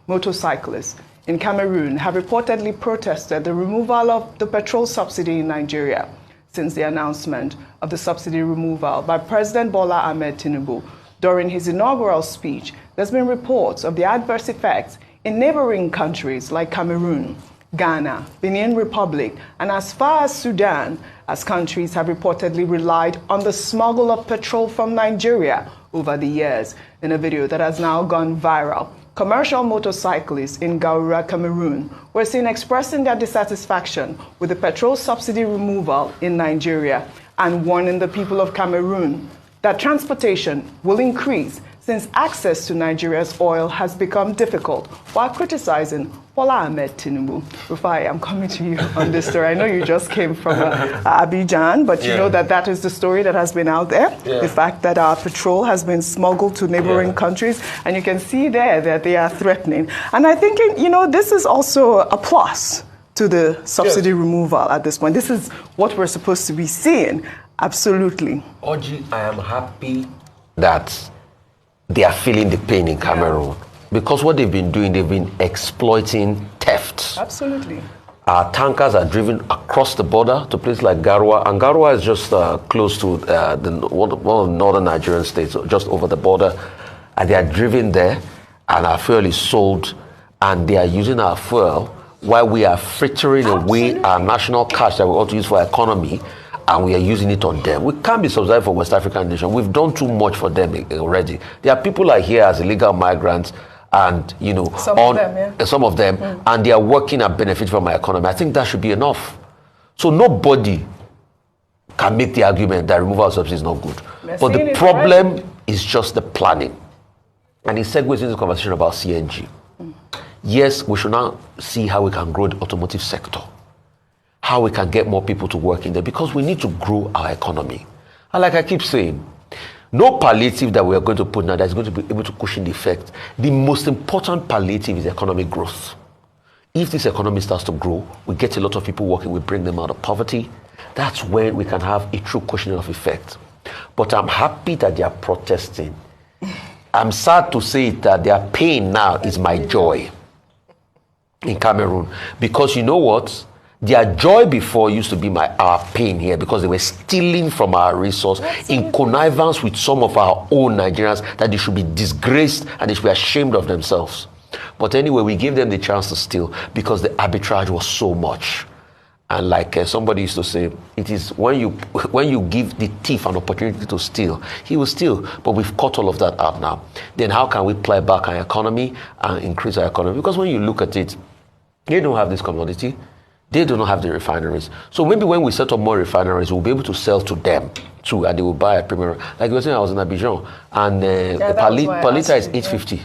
motorcyclists in Cameroon have reportedly protested the removal of the petrol subsidy in Nigeria since the announcement of the subsidy removal by President Bola Ahmed Tinubu. During his inaugural speech, there's been reports of the adverse effects in neighboring countries like Cameroon, Ghana, Benin Republic, and as far as Sudan, as countries have reportedly relied on the smuggle of petrol from Nigeria over the years. In a video that has now gone viral, commercial motorcyclists in Garoua Cameroon were seen expressing their dissatisfaction with the petrol subsidy removal in Nigeria and warning the people of Cameroon that transportation will increase since access to Nigeria's oil has become difficult, while criticizing Bola Ahmed Tinubu. Rufai, I'm coming to you on this story. I know you just came from Abidjan, but you know that is the story that has been out there. The fact that our petrol has been smuggled to neighboring countries, and you can see there that they are threatening. And I think, this is also a plus to the subsidy removal at this point. This is what we're supposed to be seeing. Absolutely. Oji, I am happy that they are feeling the pain in Cameroon because what they've been doing, they've been exploiting theft. Absolutely. Our tankers are driven across the border to places like Garoua, and Garoua is just close to one of the northern Nigerian states, just over the border, and they are driven there, and our fuel is sold, and they are using our fuel while we are frittering away our national cash that we ought to use for our economy, and we are using it on them. We can't be subsidized for West African nation. We've done too much for them already. There are people like here as illegal migrants, and some of them, and they are working and benefit from our economy. I think that should be enough. So nobody can make the argument that removal of subsidy is not good. But the problem is just the planning. And it segues into the conversation about CNG. Yes, we should now see how we can grow the automotive sector, how we can get more people to work in there, because we need to grow our economy. And like I keep saying, no palliative that we are going to put now that is going to be able to cushion the effect. The most important palliative is economic growth. If this economy starts to grow, we get a lot of people working, we bring them out of poverty. That's when we can have a true cushioning of effect. But I'm happy that they are protesting. I'm sad to say that their pain now is my joy in Cameroon. Because you know what? Their joy before used to be our pain here, because they were stealing from our resource in connivance with some of our own Nigerians, that they should be disgraced and they should be ashamed of themselves. But anyway, we gave them the chance to steal because the arbitrage was so much. And like somebody used to say, it is when you give the thief an opportunity to steal, he will steal. But we've cut all of that out now. Then how can we ply back our economy and increase our economy? Because when you look at it, they don't have this commodity. They do not have the refineries. So maybe when we set up more refineries, we'll be able to sell to them too, and they will buy a premium. Like you were saying, I was in Abidjan, and the per liter is 850.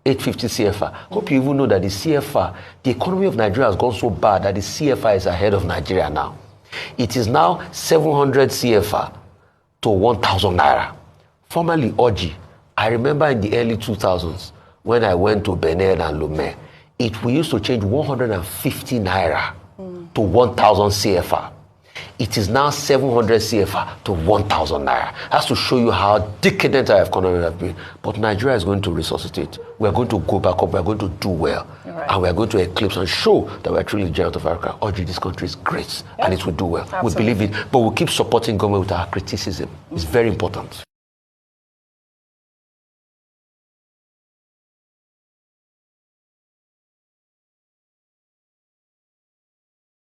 850 CFR. Hope you even know that the CFR, the economy of Nigeria has gone so bad that the CFR is ahead of Nigeria now. It is now 700 CFR to 1,000 naira. Formerly Oji, I remember in the early 2000s when I went to Benin and Lomé, we used to change 150 naira to 1,000 CFR. It is now 700 CFR to 1,000 naira. That's to show you how decadent our economy has been. But Nigeria is going to resuscitate. We're going to go back up. We're going to do well. And we're going to eclipse and show that we're truly the giant of Africa. Audrey, this country is great and it will do well. Absolutely. We believe it, but we'll keep supporting government with our criticism. It's very important.